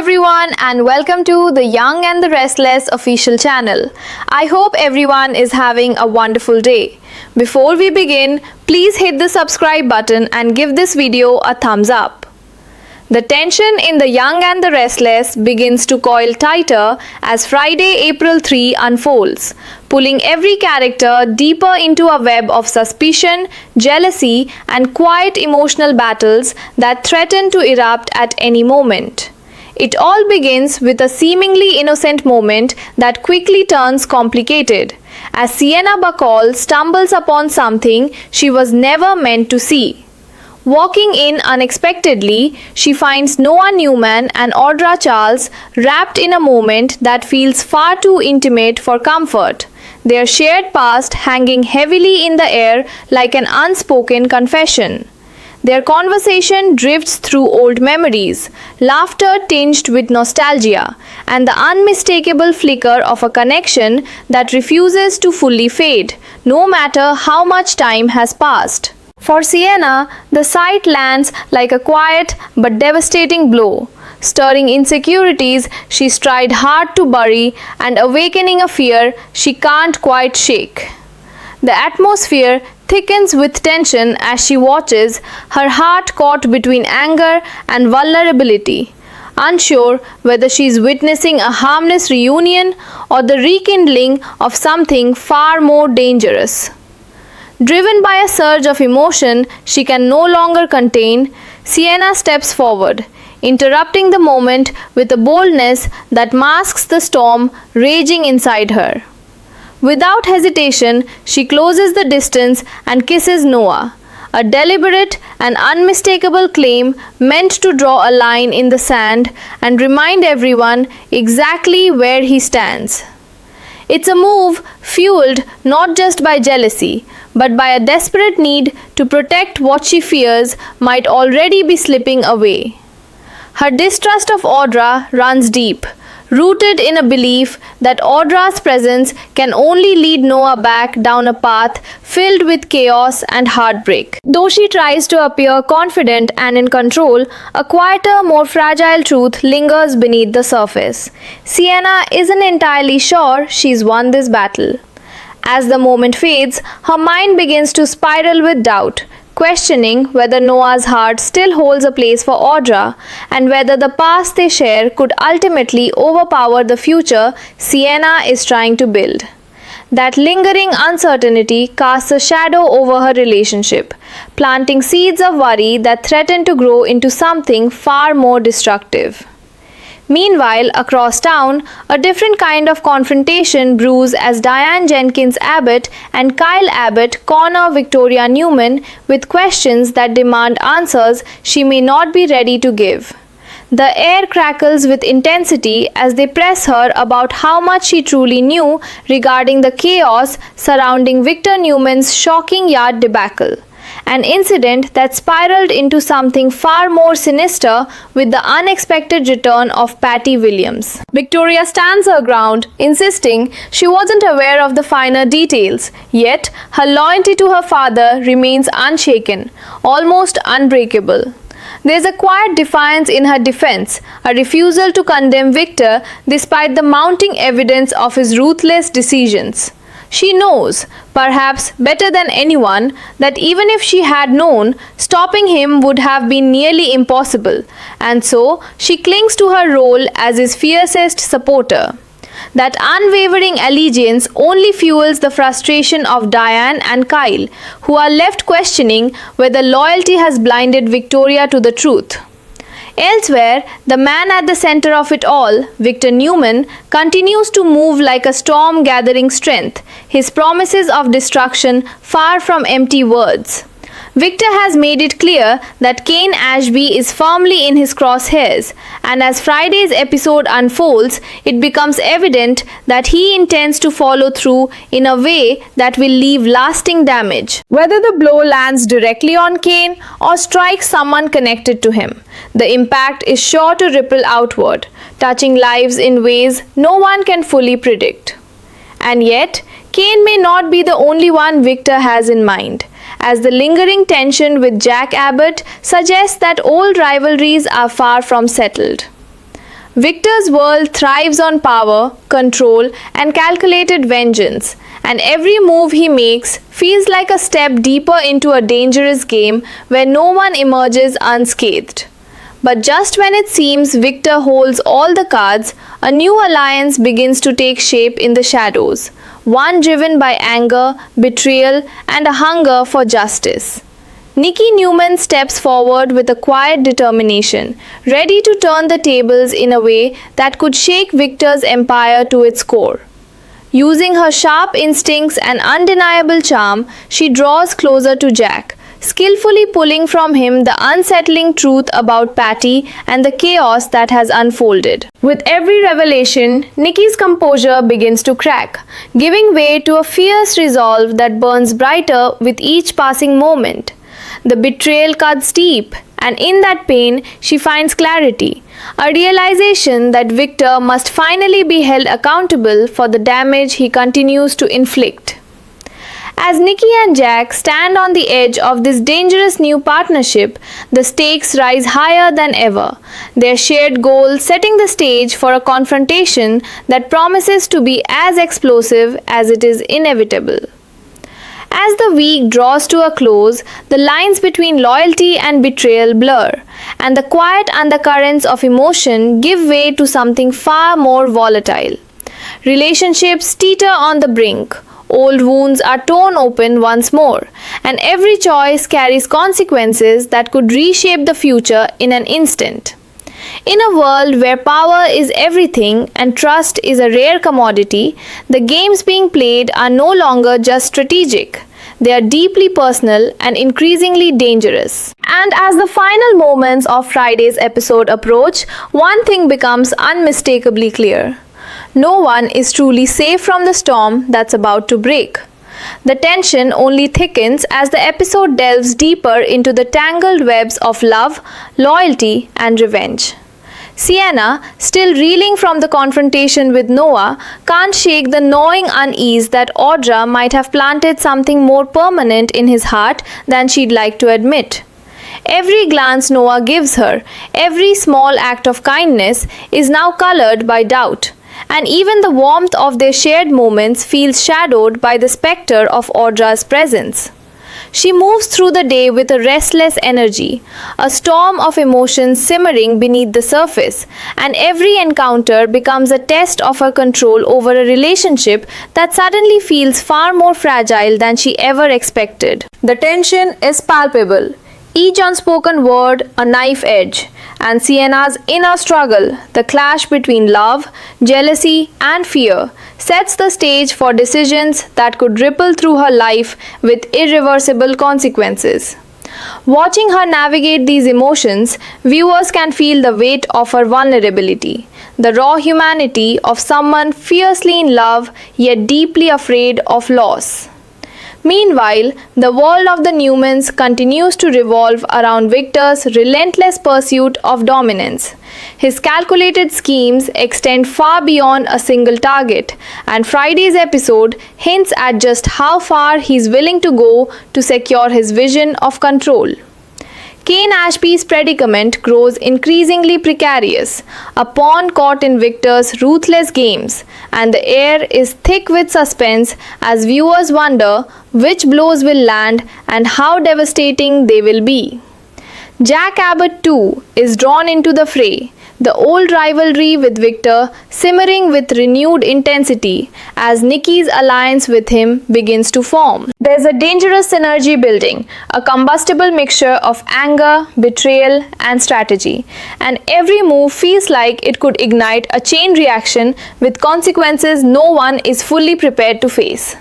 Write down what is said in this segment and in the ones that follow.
everyone, and welcome to the Young and the Restless official channel. I hope everyone is having a wonderful day. Before we begin, please hit the subscribe button and give this video a thumbs up. The tension in The Young and the Restless begins to coil tighter as Friday, April 3 unfolds, pulling every character deeper into a web of suspicion, jealousy, and quiet emotional battles that threaten to erupt at any moment. It all begins with a seemingly innocent moment that quickly turns complicated, as Sienna Bacall stumbles upon something she was never meant to see. Walking in unexpectedly, she finds Noah Newman and Audra Charles wrapped in a moment that feels far too intimate for comfort, their shared past hanging heavily in the air like an unspoken confession. Their conversation drifts through old memories, laughter tinged with nostalgia, and the unmistakable flicker of a connection that refuses to fully fade, no matter how much time has passed. For Sienna, the sight lands like a quiet but devastating blow, stirring insecurities she tried hard to bury and awakening a fear she can't quite shake. The atmosphere thickens with tension as she watches, her heart caught between anger and vulnerability, unsure whether she is witnessing a harmless reunion or the rekindling of something far more dangerous. Driven by a surge of emotion she can no longer contain, Sienna steps forward, interrupting the moment with a boldness that masks the storm raging inside her. Without hesitation, she closes the distance and kisses Noah, a deliberate and unmistakable claim meant to draw a line in the sand and remind everyone exactly where he stands. It's a move fueled not just by jealousy, but by a desperate need to protect what she fears might already be slipping away. Her distrust of Audra runs deep, rooted in a belief that Audra's presence can only lead Noah back down a path filled with chaos and heartbreak. Though she tries to appear confident and in control, a quieter, more fragile truth lingers beneath the surface. Sienna isn't entirely sure she's won this battle. As the moment fades, her mind begins to spiral with doubt, questioning whether Noah's heart still holds a place for Audra and whether the past they share could ultimately overpower the future Sienna is trying to build. That lingering uncertainty casts a shadow over her relationship, planting seeds of worry that threaten to grow into something far more destructive. Meanwhile, across town, a different kind of confrontation brews as Diane Jenkins Abbott and Kyle Abbott corner Victoria Newman with questions that demand answers she may not be ready to give. The air crackles with intensity as they press her about how much she truly knew regarding the chaos surrounding Victor Newman's shocking yard debacle, an incident that spiraled into something far more sinister with the unexpected return of Patty Williams. Victoria stands her ground, insisting she wasn't aware of the finer details, yet her loyalty to her father remains unshaken, almost unbreakable. There's a quiet defiance in her defense, a refusal to condemn Victor despite the mounting evidence of his ruthless decisions. She knows, perhaps better than anyone, that even if she had known, stopping him would have been nearly impossible, and so she clings to her role as his fiercest supporter. That unwavering allegiance only fuels the frustration of Diane and Kyle, who are left questioning whether loyalty has blinded Victoria to the truth. Elsewhere, the man at the center of it all, Victor Newman, continues to move like a storm gathering strength, his promises of destruction far from empty words. Victor has made it clear that Kane Ashby is firmly in his crosshairs, and as Friday's episode unfolds, it becomes evident that he intends to follow through in a way that will leave lasting damage. Whether the blow lands directly on Kane or strikes someone connected to him, the impact is sure to ripple outward, touching lives in ways no one can fully predict. And yet, Kane may not be the only one Victor has in mind, as the lingering tension with Jack Abbott suggests that old rivalries are far from settled. Victor's world thrives on power, control, and calculated vengeance, and every move he makes feels like a step deeper into a dangerous game where no one emerges unscathed. But just when it seems Victor holds all the cards, a new alliance begins to take shape in the shadows, one driven by anger, betrayal, and a hunger for justice. Nikki Newman steps forward with a quiet determination, ready to turn the tables in a way that could shake Victor's empire to its core. Using her sharp instincts and undeniable charm, she draws closer to Jack, skillfully pulling from him the unsettling truth about Patty and the chaos that has unfolded. With every revelation, Nikki's composure begins to crack, giving way to a fierce resolve that burns brighter with each passing moment. The betrayal cuts deep, and in that pain, she finds clarity, a realization that Victor must finally be held accountable for the damage he continues to inflict. As Nikki and Jack stand on the edge of this dangerous new partnership, the stakes rise higher than ever, their shared goal setting the stage for a confrontation that promises to be as explosive as it is inevitable. As the week draws to a close, the lines between loyalty and betrayal blur, and the quiet undercurrents of emotion give way to something far more volatile. Relationships teeter on the brink, old wounds are torn open once more, and every choice carries consequences that could reshape the future in an instant. In a world where power is everything and trust is a rare commodity, the games being played are no longer just strategic. They are deeply personal and increasingly dangerous. And as the final moments of Friday's episode approach, one thing becomes unmistakably clear. No one is truly safe from the storm that's about to break. The tension only thickens as the episode delves deeper into the tangled webs of love, loyalty, and revenge. Sienna, still reeling from the confrontation with Noah, can't shake the gnawing unease that Audra might have planted something more permanent in his heart than she'd like to admit. Every glance Noah gives her, every small act of kindness, is now colored by doubt, and even the warmth of their shared moments feels shadowed by the specter of Audra's presence. She moves through the day with a restless energy, a storm of emotions simmering beneath the surface, and every encounter becomes a test of her control over a relationship that suddenly feels far more fragile than she ever expected. The tension is palpable, each unspoken word a knife edge, and Sienna's inner struggle, the clash between love, jealousy, and fear, sets the stage for decisions that could ripple through her life with irreversible consequences. Watching her navigate these emotions, viewers can feel the weight of her vulnerability, the raw humanity of someone fiercely in love yet deeply afraid of loss. Meanwhile, the world of the Newmans continues to revolve around Victor's relentless pursuit of dominance. His calculated schemes extend far beyond a single target, and Friday's episode hints at just how far he's willing to go to secure his vision of control. Kane Ashby's predicament grows increasingly precarious, a pawn caught in Victor's ruthless games, and the air is thick with suspense as viewers wonder which blows will land and how devastating they will be. Jack Abbott too is drawn into the fray, the old rivalry with Victor simmering with renewed intensity as Nikki's alliance with him begins to form. There's a dangerous synergy building, a combustible mixture of anger, betrayal, and strategy, and every move feels like it could ignite a chain reaction with consequences no one is fully prepared to face.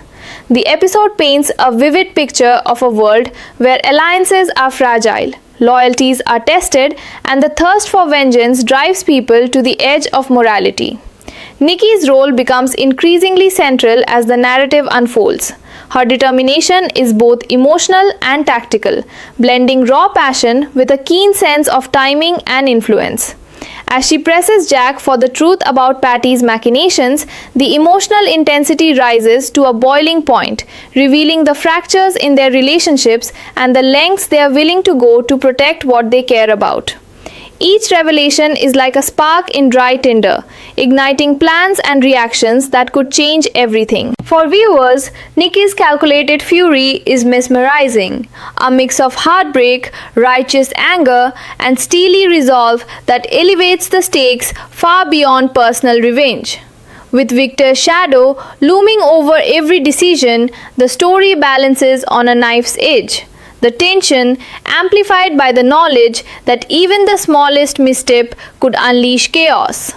The episode paints a vivid picture of a world where alliances are fragile, loyalties are tested, and the thirst for vengeance drives people to the edge of morality. Nikki's role becomes increasingly central as the narrative unfolds. Her determination is both emotional and tactical, blending raw passion with a keen sense of timing and influence. As she presses Jack for the truth about Patty's machinations, the emotional intensity rises to a boiling point, revealing the fractures in their relationships and the lengths they are willing to go to protect what they care about. Each revelation is like a spark in dry tinder, igniting plans and reactions that could change everything. For viewers, Nikki's calculated fury is mesmerizing, a mix of heartbreak, righteous anger, and steely resolve that elevates the stakes far beyond personal revenge. With Victor's shadow looming over every decision, the story balances on a knife's edge. The tension amplified by the knowledge that even the smallest misstep could unleash chaos.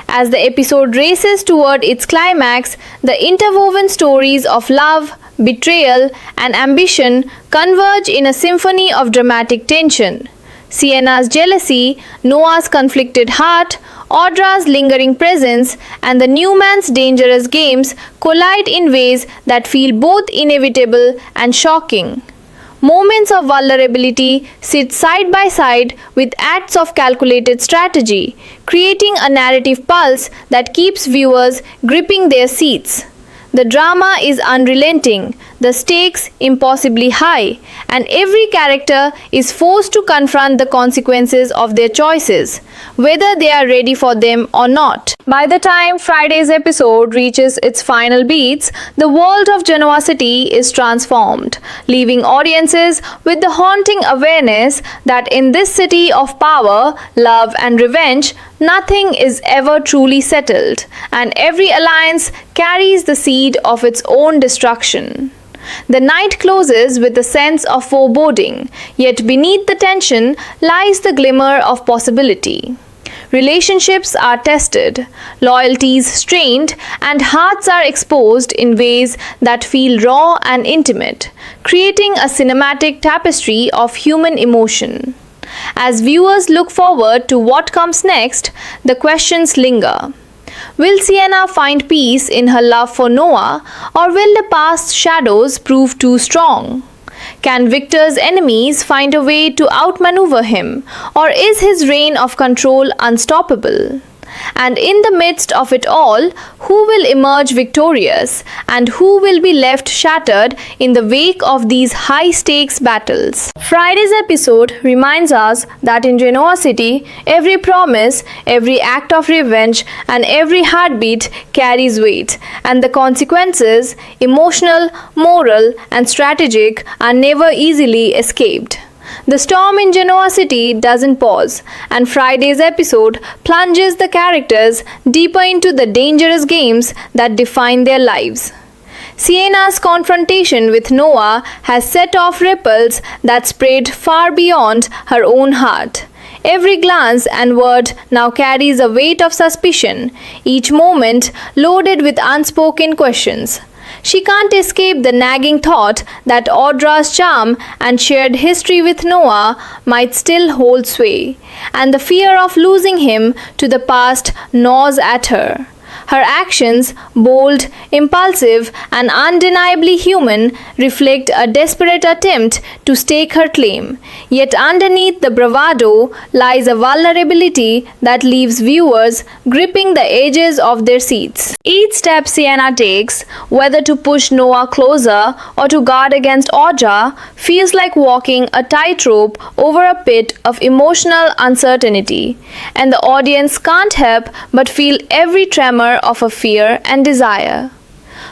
As the episode races toward its climax, the interwoven stories of love, betrayal, and ambition converge in a symphony of dramatic tension. Sienna's jealousy, Noah's conflicted heart, Audra's lingering presence, and the new man's dangerous games collide in ways that feel both inevitable and shocking. Moments of vulnerability sit side by side with acts of calculated strategy, creating a narrative pulse that keeps viewers gripping their seats. The drama is unrelenting, the stakes impossibly high, and every character is forced to confront the consequences of their choices, whether they are ready for them or not. By the time Friday's episode reaches its final beats, the world of Genoa City is transformed, leaving audiences with the haunting awareness that in this city of power, love, and revenge, nothing is ever truly settled, and every alliance carries the seed of its own destruction. The night closes with a sense of foreboding, yet beneath the tension lies the glimmer of possibility. Relationships are tested, loyalties strained, and hearts are exposed in ways that feel raw and intimate, creating a cinematic tapestry of human emotion. As viewers look forward to what comes next, the questions linger. Will Sienna find peace in her love for Noah, or will the past shadows prove too strong? Can Victor's enemies find a way to outmaneuver him, or is his reign of control unstoppable? And in the midst of it all, who will emerge victorious and who will be left shattered in the wake of these high-stakes battles? Friday's episode reminds us that in Genoa City, every promise, every act of revenge, and every heartbeat carries weight, and the consequences, emotional, moral, and strategic, are never easily escaped. The storm in Genoa City doesn't pause, and Friday's episode plunges the characters deeper into the dangerous games that define their lives. Sienna's confrontation with Noah has set off ripples that spread far beyond her own heart. Every glance and word now carries a weight of suspicion, each moment loaded with unspoken questions. She can't escape the nagging thought that Audra's charm and shared history with Noah might still hold sway, and the fear of losing him to the past gnaws at her. Her actions, bold, impulsive, and undeniably human, reflect a desperate attempt to stake her claim. Yet underneath the bravado lies a vulnerability that leaves viewers gripping the edges of their seats. Each step Sienna takes, whether to push Noah closer or to guard against Audra, feels like walking a tightrope over a pit of emotional uncertainty, and the audience can't help but feel every tremor of a fear and desire.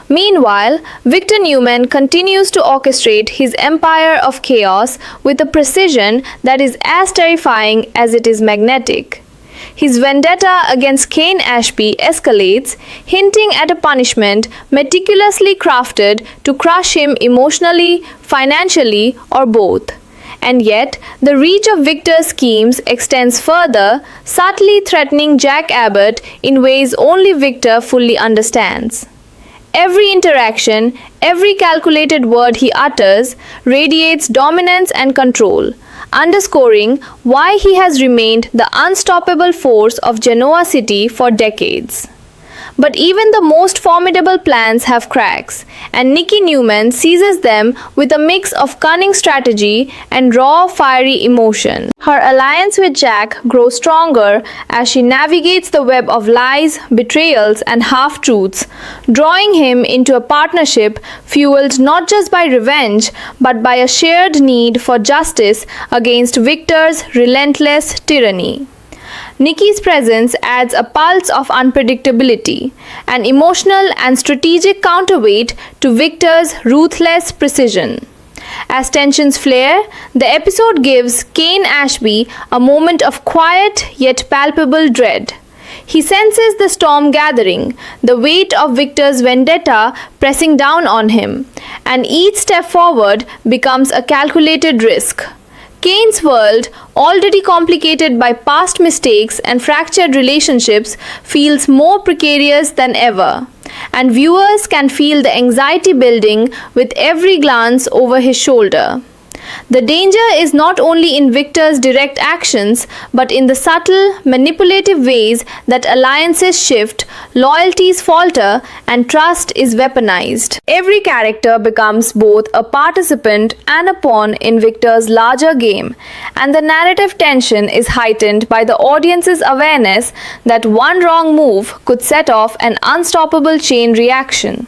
Meanwhile, Victor Newman continues to orchestrate his empire of chaos with a precision that is as terrifying as it is magnetic. His vendetta against Kane Ashby escalates, hinting at a punishment meticulously crafted to crush him emotionally, financially, or both. And yet, the reach of Victor's schemes extends further, subtly threatening Jack Abbott in ways only Victor fully understands. Every interaction, every calculated word he utters, radiates dominance and control, underscoring why he has remained the unstoppable force of Genoa City for decades. But even the most formidable plans have cracks, and Nikki Newman seizes them with a mix of cunning strategy and raw, fiery emotion. Her alliance with Jack grows stronger as she navigates the web of lies, betrayals, and half-truths, drawing him into a partnership fueled not just by revenge, but by a shared need for justice against Victor's relentless tyranny. Nikki's presence adds a pulse of unpredictability, an emotional and strategic counterweight to Victor's ruthless precision. As tensions flare, the episode gives Kane Ashby a moment of quiet yet palpable dread. He senses the storm gathering, the weight of Victor's vendetta pressing down on him, and each step forward becomes a calculated risk. Kane's world, already complicated by past mistakes and fractured relationships, feels more precarious than ever, and viewers can feel the anxiety building with every glance over his shoulder. The danger is not only in Victor's direct actions, but in the subtle, manipulative ways that alliances shift, loyalties falter, and trust is weaponized. Every character becomes both a participant and a pawn in Victor's larger game, and the narrative tension is heightened by the audience's awareness that one wrong move could set off an unstoppable chain reaction.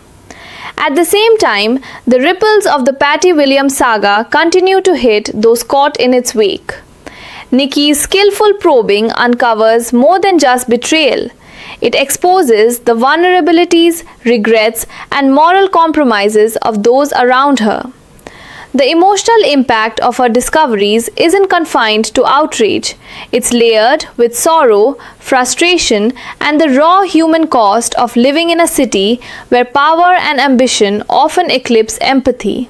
At the same time, the ripples of the Patty Williams saga continue to hit those caught in its wake. Nikki's skillful probing uncovers more than just betrayal. It exposes the vulnerabilities, regrets, and moral compromises of those around her. The emotional impact of her discoveries isn't confined to outrage. It's layered with sorrow, frustration, and the raw human cost of living in a city where power and ambition often eclipse empathy.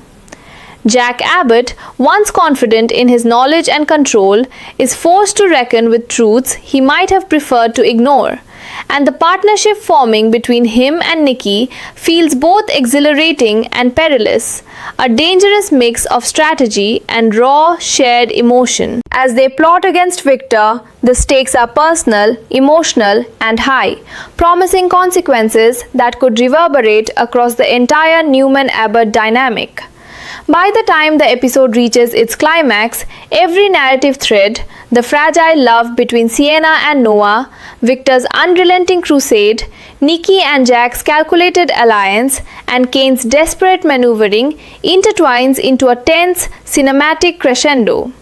Jack Abbott, once confident in his knowledge and control, is forced to reckon with truths he might have preferred to ignore, and the partnership forming between him and Nikki feels both exhilarating and perilous, a dangerous mix of strategy and raw, shared emotion. As they plot against Victor, the stakes are personal, emotional, and high, promising consequences that could reverberate across the entire Newman-Abbott dynamic. By the time the episode reaches its climax, every narrative thread, the fragile love between Sienna and Noah, Victor's unrelenting crusade, Nikki and Jack's calculated alliance, and Kane's desperate maneuvering intertwines into a tense, cinematic crescendo.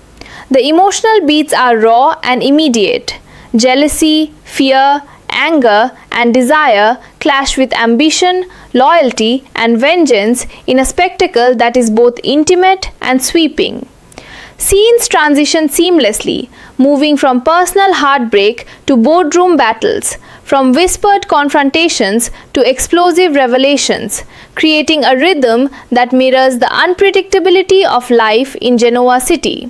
The emotional beats are raw and immediate. Jealousy, fear, anger, and desire clash with ambition, loyalty, and vengeance in a spectacle that is both intimate and sweeping. Scenes transition seamlessly, moving from personal heartbreak to boardroom battles, from whispered confrontations to explosive revelations, creating a rhythm that mirrors the unpredictability of life in Genoa City.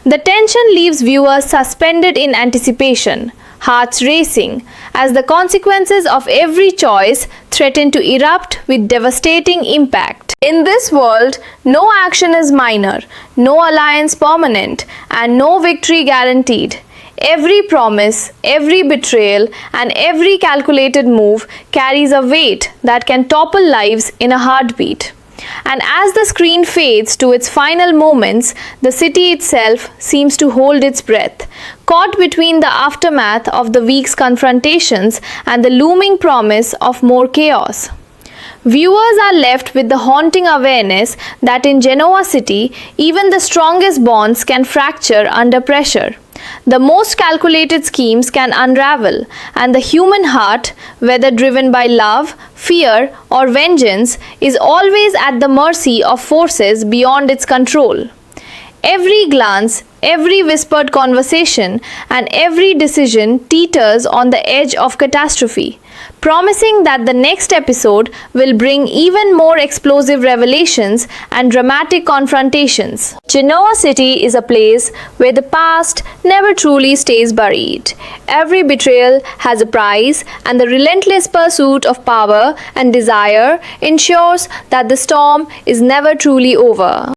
The tension leaves viewers suspended in anticipation, hearts racing, as the consequences of every choice threaten to erupt with devastating impact. In this world, no action is minor, no alliance permanent, and no victory guaranteed. Every promise, every betrayal, and every calculated move carries a weight that can topple lives in a heartbeat. And as the screen fades to its final moments, the city itself seems to hold its breath, caught between the aftermath of the week's confrontations and the looming promise of more chaos. Viewers are left with the haunting awareness that in Genoa City, even the strongest bonds can fracture under pressure. The most calculated schemes can unravel, and the human heart, whether driven by love, fear, or vengeance, is always at the mercy of forces beyond its control. Every glance, every whispered conversation, and every decision teeters on the edge of catastrophe, promising that the next episode will bring even more explosive revelations and dramatic confrontations. Genoa City is a place where the past never truly stays buried. Every betrayal has a price, and the relentless pursuit of power and desire ensures that the storm is never truly over.